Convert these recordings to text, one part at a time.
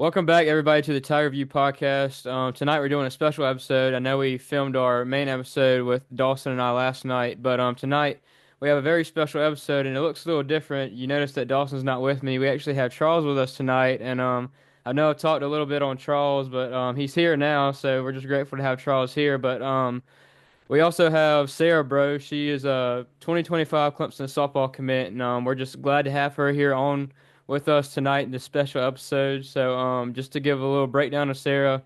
Welcome back, everybody, to the Tiger View podcast. Tonight we're doing a special episode. I know we filmed our main episode with Dawson and I last night, but tonight we have a very special episode, and it looks a little different. You notice that Dawson's not with me. We actually have Charles with us tonight, and I know I talked a little bit on Charles, but he's here now, so we're just grateful to have Charles here. But we also have Sarah Breaux. She is a 2025 Clemson softball commit, and we're just glad to have her here on with us tonight in this special episode. So, just to give a little breakdown of Sarah,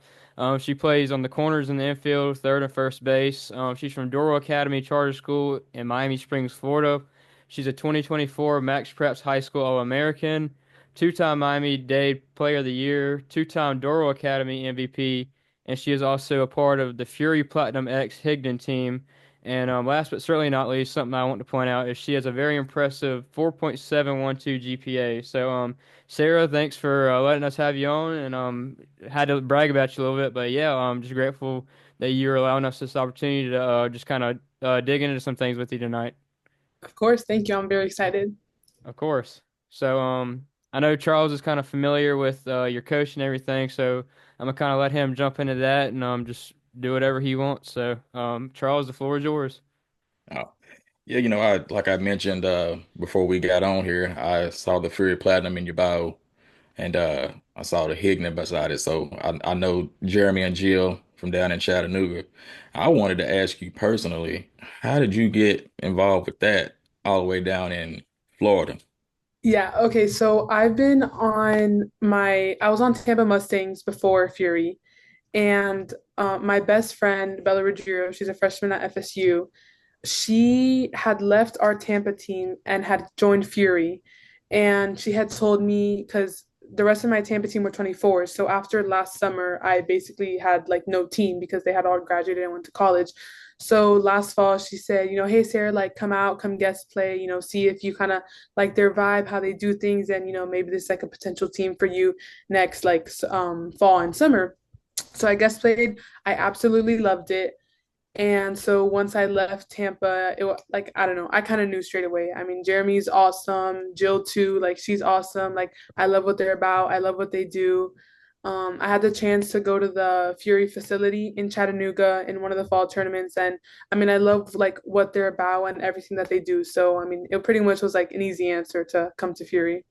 she plays on the corners in the infield, third and first base. She's from Doral Academy Charter School in Miami Springs, Florida. She's a 2024 MaxPreps High School All-American, two-time Miami-Dade Player of the Year, two-time Doral Academy MVP, and she is also a part of the Fury Platinum X-Higdon team. And last but certainly not least, something I want to point out is she has a very impressive 4.712 GPA. So, Sarah, thanks for letting us have you on, and had to brag about you a little bit, but yeah, I'm just grateful that you're allowing us this opportunity to just kind of dig into some things with you tonight. Of course, thank you. I'm very excited. Of course. So, I know Charles is kind of familiar with your coach and everything, so I'm gonna kind of let him jump into that and just do whatever he wants. So, Charles, the floor is yours. Oh, yeah, I mentioned before we got on here, I saw the Fury Platinum in your bio, and I saw the Higman beside it. So I know Jeremy and Jill from down in Chattanooga. I wanted to ask you personally, how did you get involved with that all the way down in Florida? Yeah, okay, so I was on Tampa Mustangs before Fury, and my best friend, Bella Ruggiero, she's a freshman at FSU. She had left our Tampa team and had joined Fury, and she had told me because the rest of my Tampa team were 24. So after last summer, I basically had like no team because they had all graduated and went to college. So last fall, she said, hey Sarah, like come out, come guest play, see if you kind of like their vibe, how they do things, and maybe there's like a potential team for you next like fall and summer. So I guest played. I absolutely loved it. And so once I left Tampa, it was like, I don't know, I kind of knew straight away. I mean, Jeremy's awesome, Jill too, like she's awesome. Like I love what they're about. I love what they do. I had the chance to go to the Fury facility in Chattanooga in one of the fall tournaments. And I mean, I love like what they're about and everything that they do. So, I mean, it pretty much was like an easy answer to come to Fury.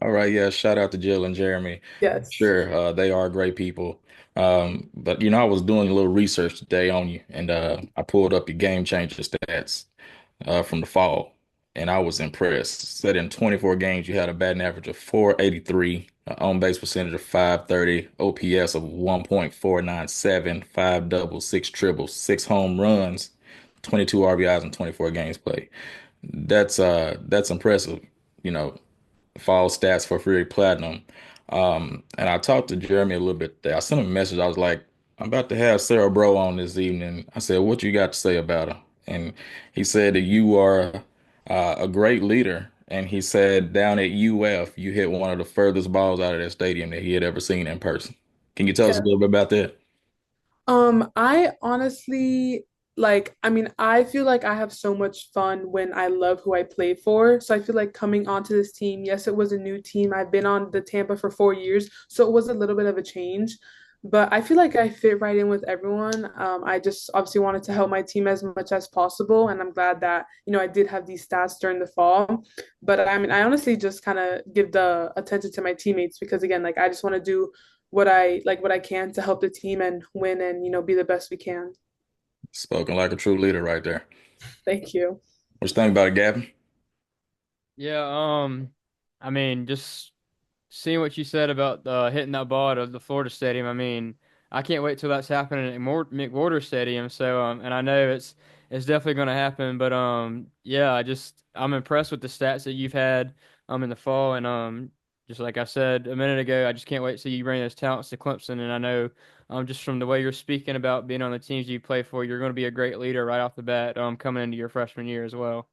All right, yeah, shout out to Jill and Jeremy. Yes. Sure, they are great people. But I was doing a little research today on you, and I pulled up your game changer stats from the fall, and I was impressed. Said in 24 games, you had a batting average of 483, on base percentage of 530, OPS of 1.497, five doubles, six triples, six home runs, 22 RBIs in 24 games played. That's impressive, you know, fall stats for Fury Platinum. And I talked to Jeremy a little bit there. I sent him a message. I was like, I'm about to have Sarah Breaux on this evening. I said, what you got to say about her? And he said that you are a great leader. And he said down at UF, you hit one of the furthest balls out of that stadium that he had ever seen in person. Can you tell us a Yeah. little bit about that? I honestly I mean, I feel like I have so much fun when I love who I play for. So I feel like coming onto this team, yes, it was a new team. I've been on the Tampa for 4 years, so it was a little bit of a change. But I feel like I fit right in with everyone. I just obviously wanted to help my team as much as possible, and I'm glad that, I did have these stats during the fall. But I mean, I honestly just kind of give the attention to my teammates because again, like I just want to do what I can to help the team and win and be the best we can. Spoken like a true leader right there. Thank you. What you think about it, Gavin? Yeah, I mean, just seeing what you said about hitting that ball at the Florida Stadium. I mean, I can't wait till that's happening at McWhorter Stadium. So, and I know it's definitely going to happen. But yeah, I'm impressed with the stats that you've had in the fall, and just like I said a minute ago, I just can't wait till you bring those talents to Clemson. And I know just from the way you're speaking about being on the teams you play for, you're going to be a great leader right off the bat coming into your freshman year as well.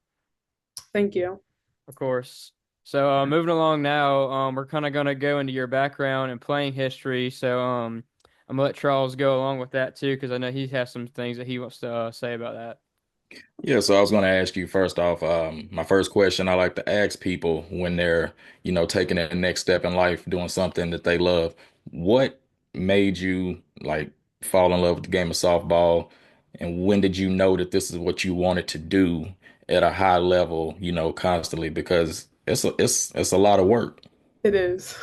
Thank you. Of course. So moving along now, we're kind of going to go into your background and playing history. So I'm gonna let Charles go along with that too, because I know he has some things that he wants to say about that. Yeah, so I was going to ask you first off, my first question I like to ask people when they're, taking that next step in life, doing something that they love, what made you like fall in love with the game of softball? And when did you know that this is what you wanted to do at a high level, constantly? Because it's a lot of work. It is.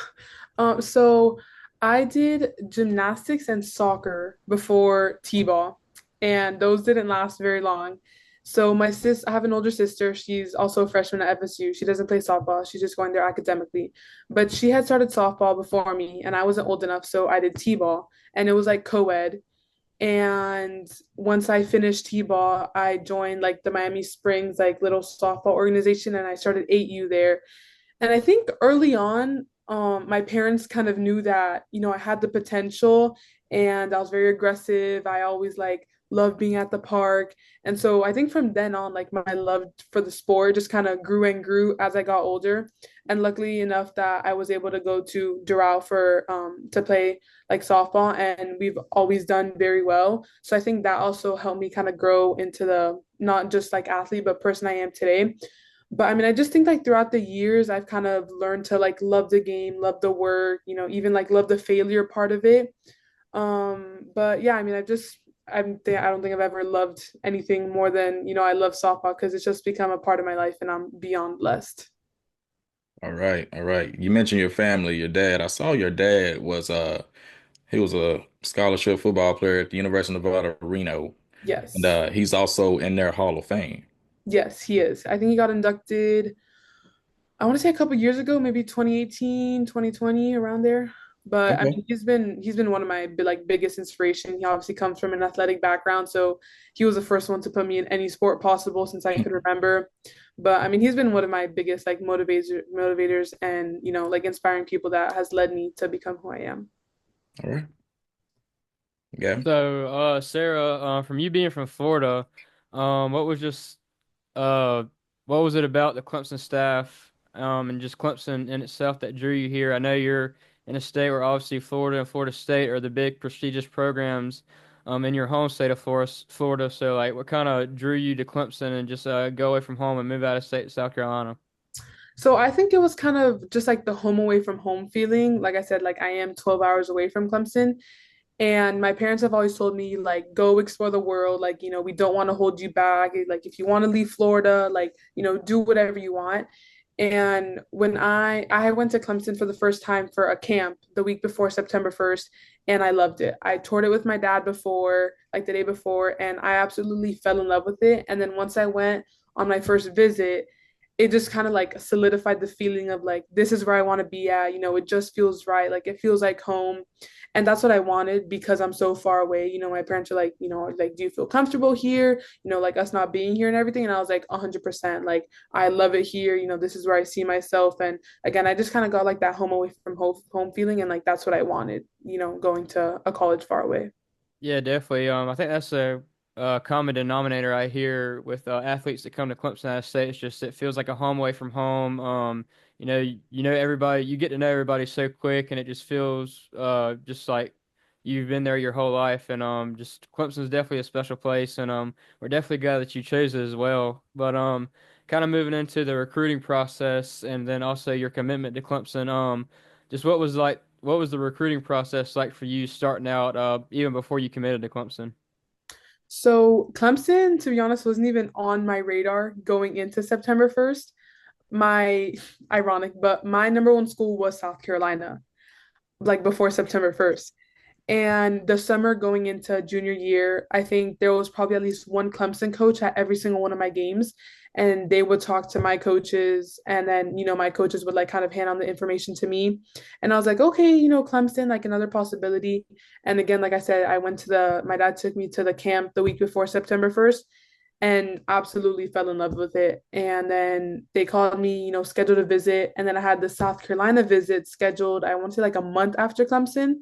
So I did gymnastics and soccer before t-ball, and those didn't last very long. So I have an older sister. She's also a freshman at FSU. She doesn't play softball. She's just going there academically. But she had started softball before me, and I wasn't old enough, so I did t-ball, and it was like co-ed. And once I finished t-ball, I joined like the Miami Springs like little softball organization, and I started 8U there. And I think early on, my parents kind of knew that, I had the potential and I was very aggressive. I always like loved being at the park. And so I think from then on, like my love for the sport just kind of grew and grew as I got older. And luckily enough that I was able to go to Doral for to play like softball, and we've always done very well. So I think that also helped me kind of grow into the not just like athlete, but person I am today. But I mean, I just think like throughout the years, I've kind of learned to like love the game, love the work, even like love the failure part of it. But yeah, I mean, I don't think I've ever loved anything more than, I love softball because it's just become a part of my life and I'm beyond blessed. All right, all right. You mentioned your family, your dad. I saw your dad was he was a scholarship football player at the University of Nevada, Reno. And Yes. he's also in their Hall of Fame. Yes, he is. I think he got inducted, I want to say a couple years ago, maybe 2018, 2020, around there. But I Okay. mean, he's been one of my like biggest inspiration. He obviously comes from an athletic background, so he was the first one to put me in any sport possible since I could remember. But I mean, he's been one of my biggest like motivators and, like inspiring people that has led me to become who I am. All right. Yeah. So, Sarah, from you being from Florida, what was just uh, what was it about the Clemson staff, and just Clemson in itself that drew you here? I know you're in a state where obviously Florida and Florida State are the big prestigious programs, in your home state of Florida. So, like, what kind of drew you to Clemson and just go away from home and move out of state to South Carolina? So I think it was kind of just like the home away from home feeling. Like I said, like I am 12 hours away from Clemson. And my parents have always told me, like, go explore the world. Like, we don't want to hold you back. Like, if you want to leave Florida, like, do whatever you want. And when I went to Clemson for the first time for a camp the week before September 1st, and I loved it. I toured it with my dad before, like the day before, and I absolutely fell in love with it. And then once I went on my first visit, it just kind of like solidified the feeling of like this is where I want to be at. It just feels right. Like it feels like home. And that's what I wanted because I'm so far away. My parents are like, like, do you feel comfortable here? Like us not being here and everything. And I was like, 100%. Like, I love it here. This is where I see myself. And again, I just kind of got like that home away from home feeling. And like, that's what I wanted, going to a college far away. Yeah, definitely. I think that's a common denominator I hear with athletes that come to Clemson out of state. It's just it feels like a home away from home. You know everybody. You get to know everybody so quick, and it just feels just like you've been there your whole life. And just Clemson's definitely a special place, and we're definitely glad that you chose it as well. But kind of moving into the recruiting process, and then also your commitment to Clemson. Just what was the recruiting process like for you starting out, even before you committed to Clemson? So Clemson, to be honest, wasn't even on my radar going into September 1st. My ironic, but my number one school was South Carolina, like before September 1st. And the summer going into junior year, I think there was probably at least one Clemson coach at every single one of my games. And they would talk to my coaches. And then, my coaches would like kind of hand on the information to me. And I was like, okay, Clemson, like another possibility. And again, like I said, my dad took me to the camp the week before September 1st and absolutely fell in love with it. And then they called me, scheduled a visit. And then I had the South Carolina visit scheduled, I want to say like a month after Clemson.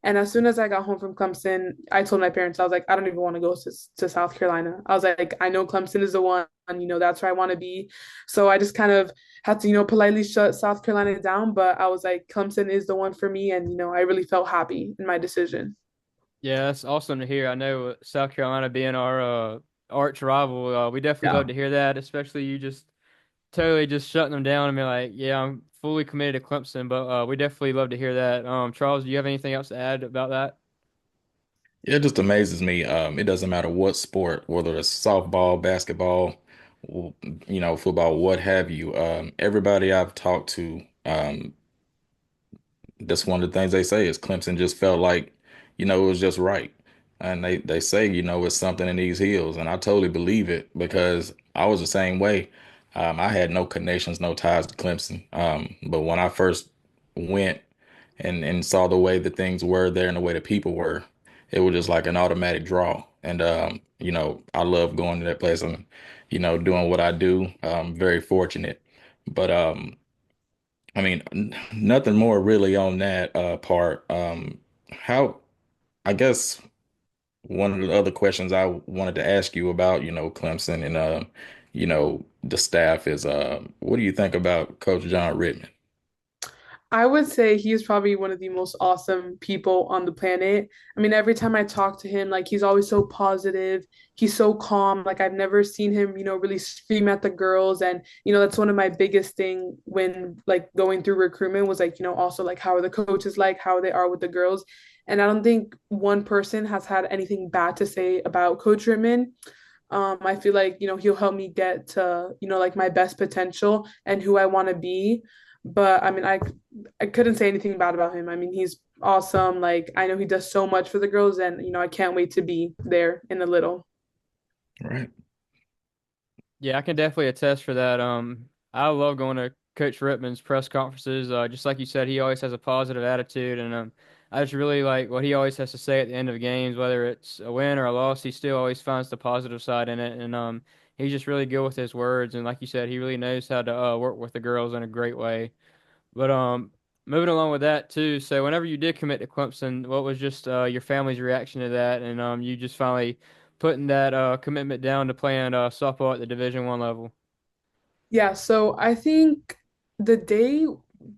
And as soon as I got home from Clemson, I told my parents, I was like, I don't even want to go to South Carolina. I was like, I know Clemson is the one, that's where I want to be. So I just kind of had to, politely shut South Carolina down. But I was like, Clemson is the one for me. And, I really felt happy in my decision. Yeah, that's awesome to hear. I know South Carolina being our arch rival. We definitely Yeah. love to hear that, especially you just totally just shutting them down and be like, yeah, I'm fully committed to Clemson. But we definitely love to hear that. Charles, do you have anything else to add about that? It just amazes me. It doesn't matter what sport, whether it's softball, basketball, w- football, what have you. Everybody I've talked to, that's one of the things they say is Clemson just felt like, it was just right. And they say, it's something in these hills. And I totally believe it because I was the same way. I had no connections, no ties to Clemson. But when I first went and saw the way that things were there and the way the people were, it was just like an automatic draw. And I love going to that place and, doing what I do. Very fortunate. But I mean, nothing more really on that part. How, I guess one of the other questions I wanted to ask you about, Clemson and the staff is what do you think about Coach John Rittman? I would say he's probably one of the most awesome people on the planet. I mean, every time I talk to him, like he's always so positive. He's so calm. Like I've never seen him, really scream at the girls. And, that's one of my biggest thing when like going through recruitment was like, also like how are the coaches like, how they are with the girls. And I don't think one person has had anything bad to say about Coach Rittman. I feel like, he'll help me get to, like my best potential and who I want to be. But I mean, I couldn't say anything bad about him. I mean, he's awesome. Like I know he does so much for the girls, and I can't wait to be there in the little. Right. Yeah, I can definitely attest for that. I love going to Coach Rittman's press conferences. Just like you said, he always has a positive attitude, and I just really like what he always has to say at the end of games, whether it's a win or a loss. He still always finds the positive side in it, and he's just really good with his words. And like you said, he really knows how to work with the girls in a great way. But moving along with that too. So whenever you did commit to Clemson, what was just your family's reaction to that, and you just finally putting that commitment down to playing softball at the Division I level? Yeah, so I think the day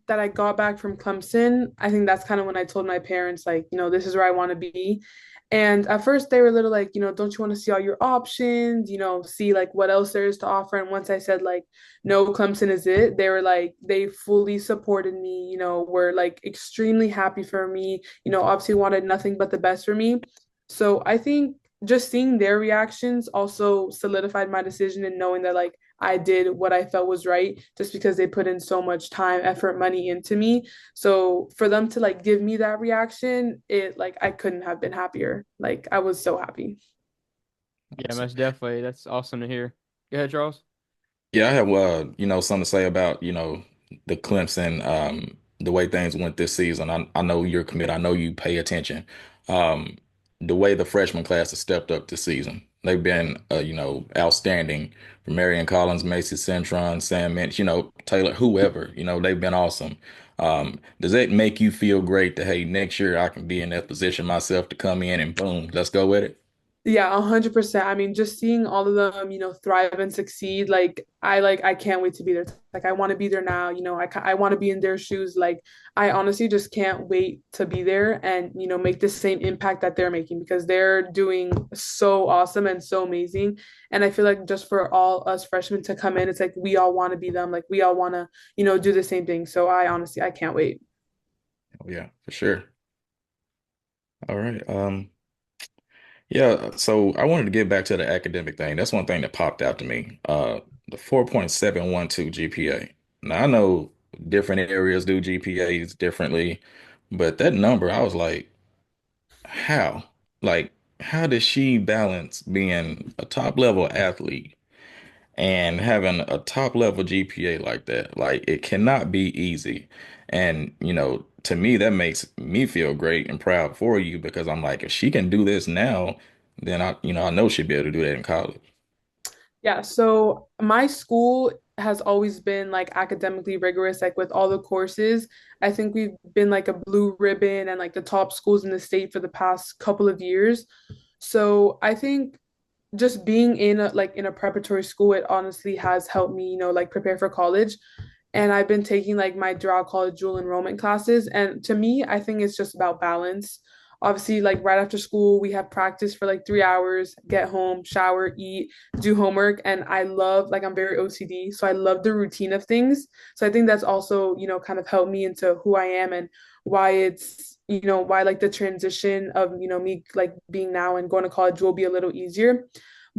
that I got back from Clemson, I think that's kind of when I told my parents, like, this is where I want to be. And at first they were a little like, don't you want to see all your options, see like what else there is to offer. And once I said like, no, Clemson is it, they were like, they fully supported me, were like extremely happy for me, obviously wanted nothing but the best for me. So I think just seeing their reactions also solidified my decision and knowing that like I did what I felt was right just because they put in so much time, effort, money into me. So for them to like give me that reaction, it like I couldn't have been happier. Like I was so happy. Yeah, Awesome. most definitely. That's awesome to hear. Go ahead, Charles. Yeah, I have something to say about, the Clemson, the way things went this season. I know you're committed. I know you pay attention. Um, the way the freshman class has stepped up this season. They've been outstanding from Marion Collins, Macy Cintron, Sam Minch, Taylor, whoever, they've been awesome. Does that make you feel great that hey, next year I can be in that position myself to come in and boom, let's go with it? Yeah, 100%. I mean, just seeing all of them, thrive and succeed, I can't wait to be there. Like I want to be there now, I want to be in their shoes. Like I honestly just can't wait to be there and, make the same impact that they're making because they're doing so awesome and so amazing. And I feel like just for all us freshmen to come in, it's like we all want to be them. Like we all want to, do the same thing. So I honestly, I can't wait. Oh, yeah, for sure. All right. Yeah, so I wanted to get back to the academic thing. That's one thing that popped out to me. The 4.712 GPA. Now I know different areas do GPAs differently, but that number, I was like, how? Like, how does she balance being a top level athlete and having a top level GPA like that? Like, it cannot be easy. And, to me, that makes me feel great and proud for you because I'm like, if she can do this now, then I know she'll be able to do that in college. Yeah, so my school has always been like academically rigorous, like with all the courses. I think we've been like a blue ribbon and like the top schools in the state for the past couple of years. So I think just being in a preparatory school, it honestly has helped me, like prepare for college. And I've been taking like my Doral College dual enrollment classes. And to me, I think it's just about balance. Obviously, like right after school, we have practice for like 3 hours, get home, shower, eat, do homework. And I love, like, I'm very OCD. So I love the routine of things. So I think that's also, kind of helped me into who I am and why why like the transition of, me like being now and going to college will be a little easier.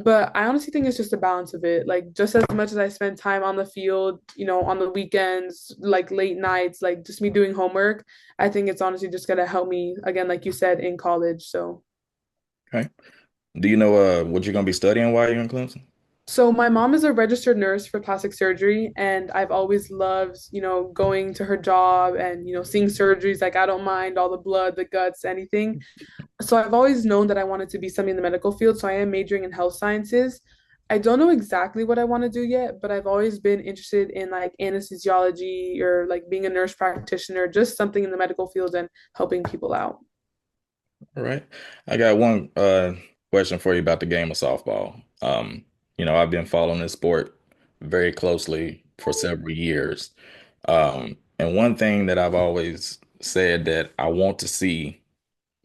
But I honestly think it's just a balance of it. Like, just as much as I spend time on the field, on the weekends, like late nights, like just me doing homework, I think it's honestly just gonna help me again, like you said, in college. Okay. Do you know what you're gonna be studying while you're in Clemson? So my mom is a registered nurse for plastic surgery, and I've always loved, going to her job and, seeing surgeries. Like, I don't mind all the blood, the guts, anything. So I've always known that I wanted to be something in the medical field. So I am majoring in health sciences. I don't know exactly what I want to do yet, but I've always been interested in like anesthesiology or like being a nurse practitioner, just something in the medical field and helping people out. All right. I got one question for you about the game of softball. I've been following this sport very closely for several years. And one thing that I've always said that I want to see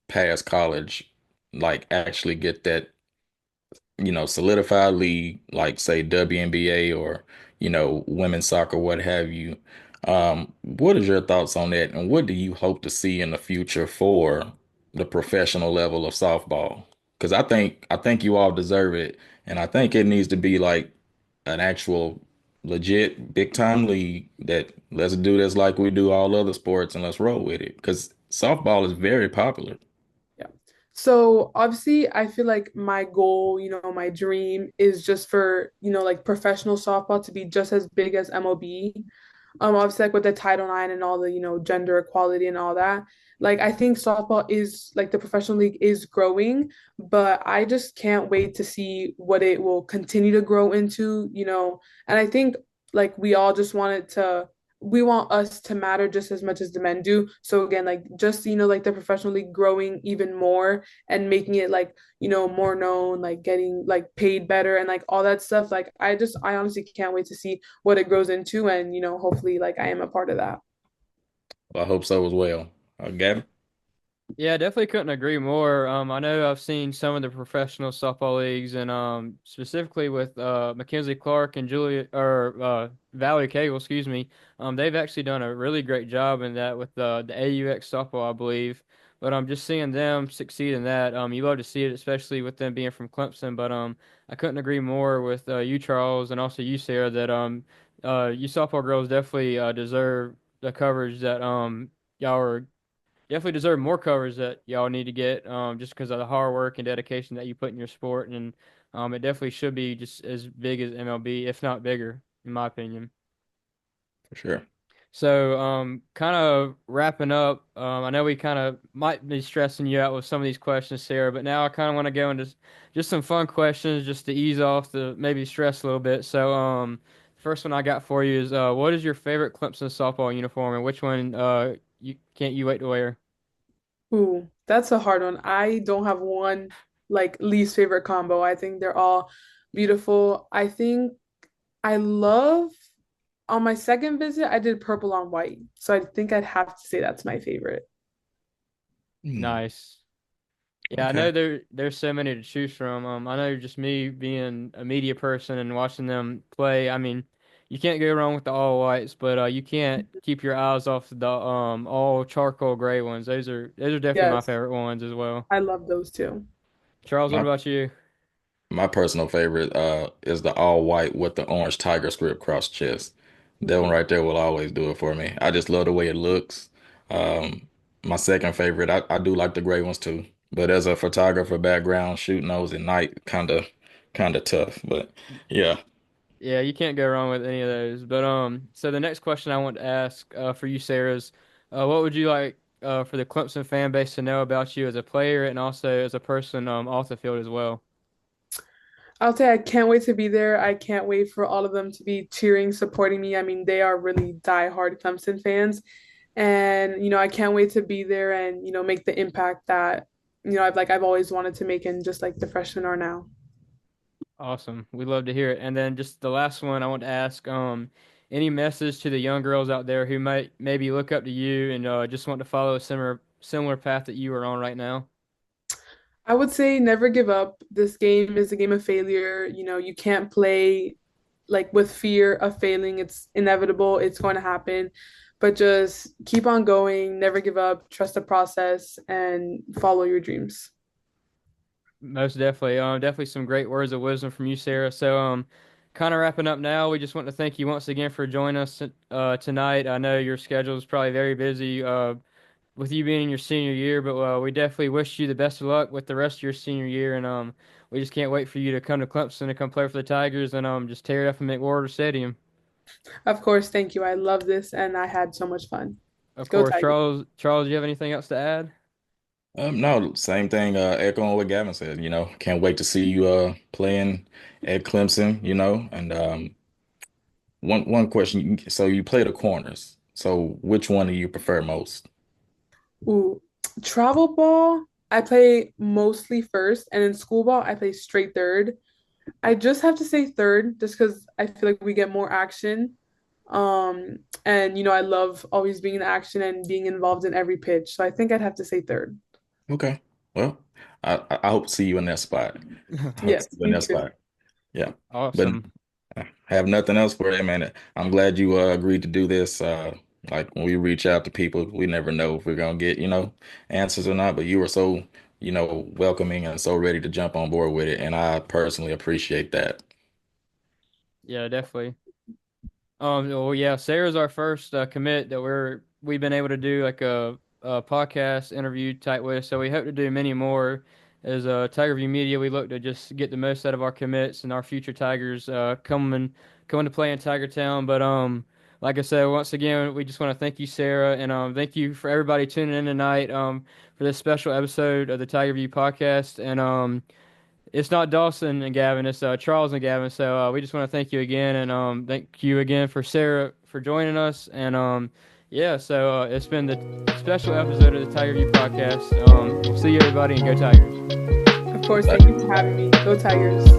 past college, like actually get that solidified league, like say WNBA or, women's soccer, what have you. What is your thoughts on that? And what do you hope to see in the future for the professional level of softball? Because I think you all deserve it. And I think it needs to be like an actual legit big time league that let's do this like we do all other sports and let's roll with it. Because softball is very popular. Yeah. So obviously, I feel like my goal, my dream is just for, like professional softball to be just as big as MLB. Obviously, like with the Title IX and all the, gender equality and all that. Like, I think softball is like the professional league is growing, but I just can't wait to see what it will continue to grow into. And I think like we want us to matter just as much as the men do. So again, like just like the professional league growing even more and making it like more known, like getting like paid better and like all that stuff. Like I honestly can't wait to see what it grows into, and hopefully like I am a part of that. Well, I hope so as well. Gavin? Yeah, definitely couldn't agree more. I know I've seen some of the professional softball leagues, and specifically with Mackenzie Clark and Julia or Valerie Cagle, excuse me. They've actually done a really great job in that with the AUX softball, I believe. But just seeing them succeed in that, you love to see it, especially with them being from Clemson. But I couldn't agree more with you, Charles, and also you, Sarah, that you softball girls definitely deserve the coverage that y'all are definitely deserve more covers that y'all need to get just because of the hard work and dedication that you put in your sport. And it definitely should be just as big as MLB, if not bigger, in my opinion. For sure. So, kind of wrapping up, I know we kind of might be stressing you out with some of these questions, Sarah, but now I kind of want to go into just some fun questions just to ease off the maybe stress a little bit. So, first one I got for you is, what is your favorite Clemson softball uniform, and which one you can't you wait to wear? Ooh, that's a hard one. I don't have one like least favorite combo. I think they're all beautiful. I think I love on my second visit, I did purple on white. So I think I'd have to say that's my favorite. Hmm. Nice. Yeah, I know Okay. there's so many to choose from. I know just me being a media person and watching them play. I mean, you can't go wrong with the all whites, but you can't keep your eyes off the all charcoal gray ones. Those are definitely my Yes, favorite ones as well. I love those too. Charles, what My about you? my personal favorite is the all white with the orange tiger script cross chest. That one Mhm. right there will always do it for me. I just love the way it looks. Um, my second favorite, I do like the gray ones too. But as a photographer background, shooting those at night kinda tough. But yeah. Yeah, you can't go wrong with any of those. But so the next question I want to ask for you, Sarah, is what would you like for the Clemson fan base to know about you as a player and also as a person off the field as well? I'll say I can't wait to be there. I can't wait for all of them to be cheering, supporting me. I mean, they are really diehard Clemson fans. And, I can't wait to be there and, make the impact that, I've always wanted to make and just like the freshmen are now. Awesome. We love to hear it. And then just the last one I want to ask, any message to the young girls out there who might maybe look up to you and just want to follow a similar path that you are on right now? I would say never give up. This game is a game of failure. You can't play like with fear of failing. It's inevitable. It's going to happen. But just keep on going, never give up, trust the process, and follow your dreams. Most definitely. Definitely some great words of wisdom from you, Sarah. So, kind of wrapping up now. We just want to thank you once again for joining us tonight. I know your schedule is probably very busy with you being in your senior year, but we definitely wish you the best of luck with the rest of your senior year, and we just can't wait for you to come to Clemson to come play for the Tigers and just tear it up in McWhorter Stadium. Of course, thank you. I love this and I had so much fun. Of Go course, Tigers. Charles. Charles, do you have anything else to add? No, same thing, echoing what Gavin said, can't wait to see you playing at Clemson, and one question, so you play the corners. So which one do you prefer most? Ooh, travel ball, I play mostly first, and in school ball, I play straight third. I just have to say third, just because I feel like we get more action. And I love always being in action and being involved in every pitch. So I think I'd have to say third. Okay. Well, I hope to see you in that spot. I hope to Yes, see you in me that too. spot. Yeah. But Awesome. I have nothing else for you, man. I'm glad you agreed to do this. Like when we reach out to people, we never know if we're gonna get, answers or not. But you were so, welcoming and so ready to jump on board with it. And I personally appreciate that. Yeah, definitely. Well, yeah, Sarah's our first commit that we've been able to do like a podcast interview type with. So we hope to do many more. As Tiger View Media, we look to just get the most out of our commits and our future Tigers coming to play in Tiger Town. But like I said, once again, we just want to thank you, Sarah, and thank you for everybody tuning in tonight for this special episode of the Tiger View podcast. And it's not Dawson and Gavin, it's Charles and Gavin. So we just want to thank you again, and thank you again for Sarah for joining us. And yeah, so it's been the special episode of the Tiger View podcast. We'll see you everybody, and go Tigers. Of course, thank you for having me. Go Tigers.